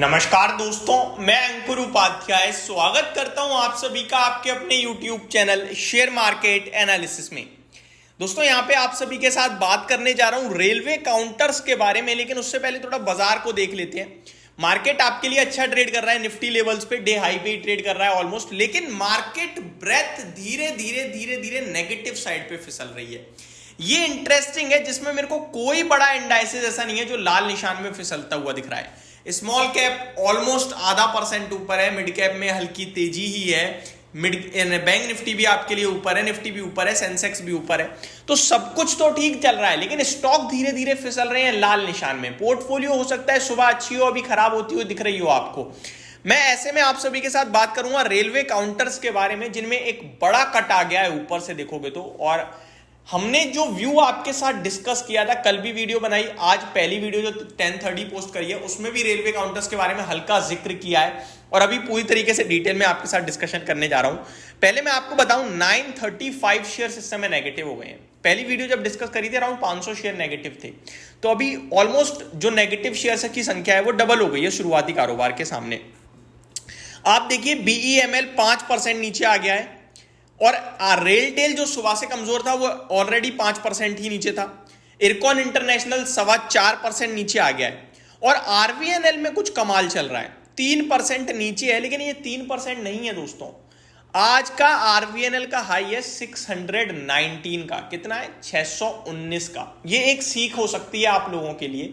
नमस्कार दोस्तों, मैं अंकुर उपाध्याय स्वागत करता हूं आप सभी का आपके अपने YouTube channel share market analysis में। दोस्तों यहां पे आप सभी के साथ बात करने जा रहा हूं रेलवे काउंटर्स के बारे में, लेकिन उससे पहले थोड़ा बाजार को देख लेते हैं। मार्केट आपके लिए अच्छा ट्रेड कर रहा है, निफ्टी लेवल्स पे डे हाई पे ही ट्रेड कर रहा है ऑलमोस्ट, लेकिन मार्केट ब्रेथ धीरे धीरे नेगेटिव साइड पे फिसल रही है। ये इंटरेस्टिंग है, जिसमें मेरे को कोई बड़ा इंडाइसेस ऐसा नहीं है जो लाल निशान में फिसलता हुआ दिख रहा है। स्मॉल कैप ऑलमोस्ट आधा % ऊपर है, मिड कैप में हल्की तेजी ही है, बैंक निफ्टी भी आपके लिए ऊपर है, निफ्टी भी ऊपर है, सेंसेक्स भी ऊपर है, तो सब कुछ तो ठीक चल रहा है, लेकिन स्टॉक धीरे धीरे फिसल रहे हैं लाल निशान में। पोर्टफोलियो हो सकता है सुबह अच्छी हो, अभी खराब होती हुई दिख रही हो आपको। मैं ऐसे में आप सभी के साथ बात करूंगा रेलवे काउंटर्स के बारे में, जिनमें एक बड़ा कट आ गया है ऊपर से देखोगे तो। और हमने जो व्यू आपके साथ डिस्कस किया था, कल भी वीडियो बनाई, आज पहली वीडियो जो 10:30 पोस्ट करी है उसमें भी रेलवे काउंटर्स के बारे में हल्का जिक्र किया है, और अभी पूरी तरीके से डिटेल में आपके साथ डिस्कशन करने जा रहा हूं। पहले मैं आपको बताऊं 935 शेयर्स इस समय नेगेटिव हो गए हैं। पहली वीडियो जब डिस्कस करी थी अराउंड 500 शेयर नेगेटिव थे, तो अभी ऑलमोस्ट जो नेगेटिव शेयर्स की संख्या है वो डबल हो गई है शुरुआती कारोबार के सामने। आप देखिए BEML 5% नीचे आ गया है, और रेलटेल जो सुबह से कमजोर था वो ऑलरेडी 5% ही नीचे था। इरकॉन इंटरनेशनल 4.25% नीचे आ गया है, और RVNL में कुछ कमाल चल रहा है, 3% नीचे है, लेकिन ये 3% नहीं है दोस्तों। आज का RVNL का हाई है 619 का, कितना है 619 का। ये एक सीख हो सकती है आप लोगों के लिए।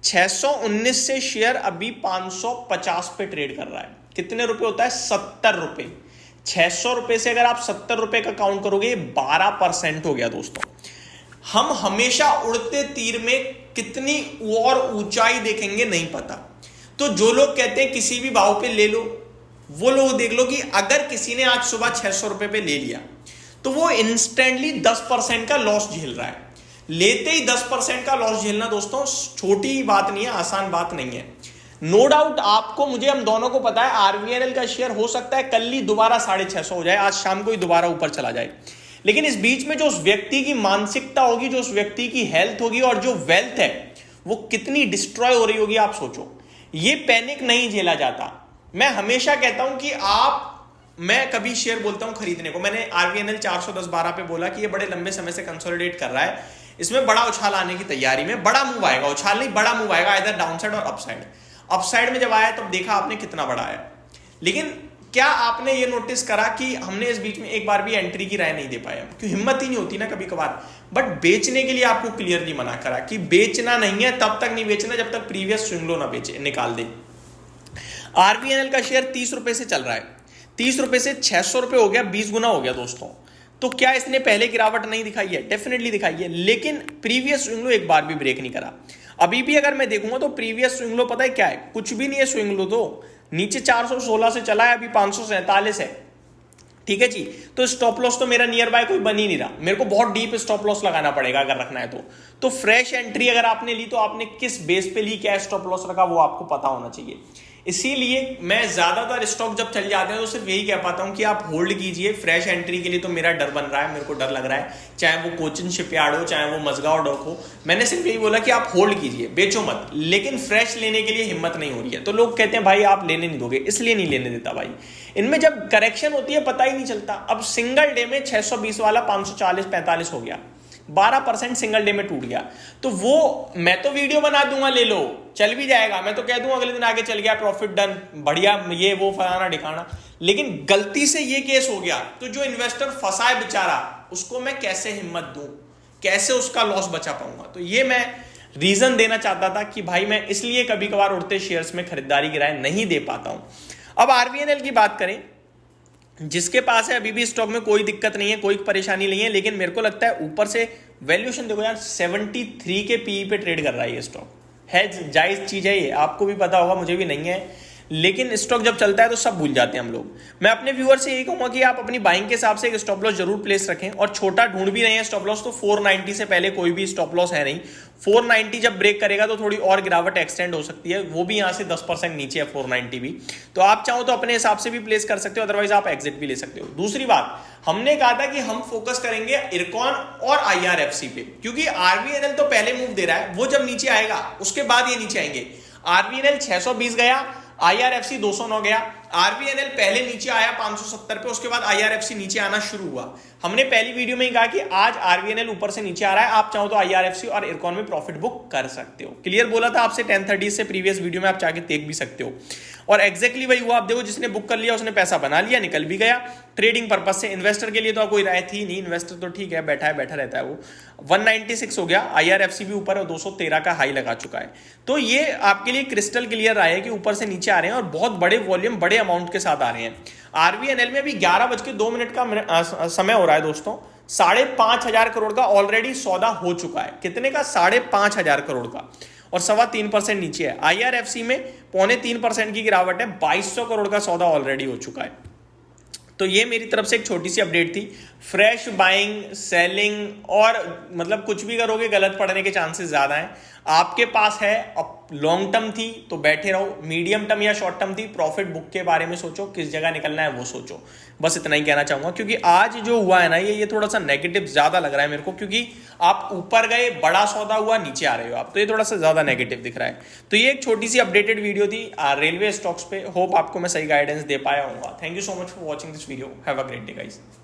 619 से शेयर अभी 550 पे ट्रेड कर रहा है। कितने रुपए होता है? 70 रुपए। 600 रुपए से अगर आप 70 रुपए का काउंट करोगे 12% हो गया दोस्तों। हम हमेशा उड़ते तीर में कितनी और ऊंचाई देखेंगे नहीं पता। तो जो लोग कहते हैं किसी भी भाव पे ले लो, वो लोग देख लो कि अगर किसी ने आज सुबह 600 रुपए पे ले लिया तो वो इंस्टेंटली 10% का लॉस झेल रहा है। लेते ही 10% का लॉस झेलना दोस्तों छोटी बात नहीं है, आसान बात नहीं है। नो डाउट आपको, मुझे, हम दोनों को पता है RVNL का शेयर हो सकता है कल ही दोबारा 650 हो जाए, आज शाम को ही दोबारा ऊपर चला जाए, लेकिन इस बीच में जो उस व्यक्ति की मानसिकता होगी, जो उस व्यक्ति की हेल्थ होगी, और जो वेल्थ है वो कितनी डिस्ट्रॉय हो रही होगी आप सोचो। ये पैनिक नहीं झेला जाता। मैं हमेशा कहता हूं कि मैं कभी शेयर बोलता हूं खरीदने को, मैंने RVNL 410-12 पे बोला कि ये बड़े लंबे समय से कंसोलिडेट कर रहा है, इसमें बड़ा उछाल आने की तैयारी में, बड़ा मूव आएगा, उछाल नहीं बड़ा मूव आएगा, इधर डाउनसाइड और अपसाइड। अपसाइड में जब आया तब देखा आपने कितना बड़ा है, लेकिन क्या आपने ये नोटिस करा कि हमने इस बीच में एक बार भी एंट्री की राय नहीं दे पाया, क्योंकि हिम्मत ही नहीं होती ना कभी कभार। बट बेचने के लिए आपको क्लियरली मना करा कि बेचना नहीं है, तब तक नहीं बेचना जब तक प्रीवियस स्विंग लो ना बेचे, निकाल दे। RVNL का शेयर 30 रुपए से चल रहा है, 30 रुपए से 600 रुपए हो गया, 20 गुना हो गया दोस्तों। तो क्या इसने पहले गिरावट नहीं दिखाई है? डेफिनेटली दिखाई है, लेकिन प्रीवियस स्विंग लो एक बार भी ब्रेक नहीं करा। अभी भी अगर मैं देखूंगा तो प्रीवियस स्विंग लो पता है क्या है? कुछ भी नहीं है स्विंग लो, तो नीचे 416 से चला है, अभी 547 है। ठीक है जी, तो स्टॉप लॉस तो मेरा नियर बाय कोई बन ही नहीं रहा, मेरे को बहुत डीप स्टॉप लॉस लगाना पड़ेगा अगर रखना है तो फ्रेश एंट्री अगर आपने ली तो आपने किस बेस पे ली, क्या स्टॉप लॉस रखा, वो आपको पता होना चाहिए। इसीलिए मैं ज्यादातर स्टॉक जब चल जाते हैं तो सिर्फ यही कह पाता हूं कि आप होल्ड कीजिए। फ्रेश एंट्री के लिए तो मेरा डर बन रहा है, मेरे को डर लग रहा है, चाहे वो कोचिन शिपयार्ड हो, चाहे वो मजगांव डॉक हो। मैंने सिर्फ यही बोला कि आप होल्ड कीजिए, बेचो मत, लेकिन फ्रेश लेने के लिए हिम्मत नहीं हो रही है। तो लोग कहते हैं भाई आप लेने नहीं दोगे, इसलिए नहीं लेने देता भाई। इनमें जब करेक्शन होती है पता ही नहीं चलता। अब सिंगल डे में 620 वाला 540-45 हो गया, 12% सिंगल डे में टूट गया। तो वो मैं तो वीडियो बना दूंगा, ले लो, चल भी जाएगा, मैं तो कह दूंगा अगले दिन आगे चल गया, प्रॉफिट डन, बढ़िया, ये वो फलाना ठिकाना। लेकिन गलती से ये केस हो गया तो जो इन्वेस्टर फंसा है बेचारा, उसको मैं कैसे हिम्मत दूं, कैसे उसका लॉस बचा पाऊंगा? तो ये मैं रीजन देना चाहता था कि भाई मैं इसलिए कभी कभार उड़ते शेयर्स में खरीदारी की राय नहीं दे पाता हूं। अब RVNL की बात करें, जिसके पास है अभी भी स्टॉक में कोई दिक्कत नहीं है, कोई परेशानी नहीं है, लेकिन मेरे को लगता है ऊपर से वैल्यूएशन देखो यार, 73 के PE पे ट्रेड कर रहा है ये स्टॉक। है जायज चीज है ये, आपको भी पता होगा, मुझे भी नहीं है, लेकिन स्टॉक जब चलता है तो सब भूल जाते हैं हम लोग। मैं अपने व्यूअर से यही कहूंगा कि आप अपनी बाइंग के हिसाब से एक स्टॉप लॉस जरूर प्लेस रखें, और छोटा ढूंढ भी रहे हैं स्टॉप लॉस तो 490 से पहले कोई भी स्टॉप लॉस है नहीं। 490 जब ब्रेक करेगा तो थोड़ी और गिरावट एक्सटेंड हो सकती है, वो भी यहां से 10% नीचे है 490 भी, तो आप चाहो तो अपने हिसाब से भी प्लेस कर सकते हो, अदरवाइज आप एग्जिट भी ले सकते हो। दूसरी बात, हमने कहा था कि हम फोकस करेंगे इरकॉन और IRFC पे, क्योंकि RVNL तो पहले मूव दे रहा है, वो जब नीचे आएगा उसके बाद ये नीचे आएंगे। आरवीएनएल 620 गया, आईआरएफसी 209 गया। आरवीएनएल पहले नीचे आया 570 पे, उसके बाद आईआरएफसी नीचे आना शुरू हुआ। हमने पहली वीडियो में ही कहा कि आज आरवीएनएल ऊपर से नीचे आ रहा है, आप चाहो तो आईआरएफसी और इरकॉन में प्रॉफिट बुक कर सकते हो। क्लियर बोला था आपसे 10:30 से प्रीवियस वीडियो में, आप जाके देख भी सकते हो। और एग्जैक्टली वही हुआ। आप देखो, जिसने बुक कर लिया उसने पैसा बना लिया, निकल भी गया। ट्रेडिंग पर्पज से, इन्वेस्टर के लिए तो कोई राय थी नहीं, इन्वेस्टर तो ठीक है, बैठा रहता है वो। 196 हो गया, आईआरएफसी भी ऊपर है, 213 का हाई लगा चुका है। तो ये आपके लिए क्रिस्टल क्लियर राय है कि ऊपर से नीचे आ रहे हैं और बहुत बड़े वॉल्यूम, बड़े अमाउंट के साथ आ रहे हैं। आरवीएनएल में अभी 11:02 का समय हो रहा है दोस्तों। 5,500 करोड़ का ऑलरेडी सौदा हो चुका है। कितने का? 5,500 करोड़ का, और 3.25% नीचे है। आईआरएफसी में 0.25% की गिरावट है, 2,200 करोड़ का सौदा ऑलरेडी हो चुका है। तो ये मेरी तरफ से एक छोटी सी अपडेट थी। फ्रेश बाइंग, सेलिंग और मतलब कुछ भी करोगे गलत पड़ने के चांसेस ज्यादा हैं। आपके पास है, अब लॉन्ग टर्म थी तो बैठे रहो, मीडियम टर्म या शॉर्ट टर्म थी प्रॉफिट बुक के बारे में सोचो, किस जगह निकलना है वो सोचो। बस इतना ही कहना चाहूंगा, क्योंकि आज जो हुआ है ना, ये थोड़ा सा नेगेटिव ज्यादा लग रहा है मेरे को, क्योंकि आप ऊपर गए, बड़ा सौदा हुआ, नीचे आ रहे हो आप, तो ये थोड़ा सा ज्यादा नेगेटिव दिख रहा है। तो ये एक छोटी सी अपडेटेड वीडियो थी रेलवे स्टॉक्स पे। होप आपको मैं सही गाइडेंस दे पाया हूँ। Thank you so much for watching this video. Have a great day guys.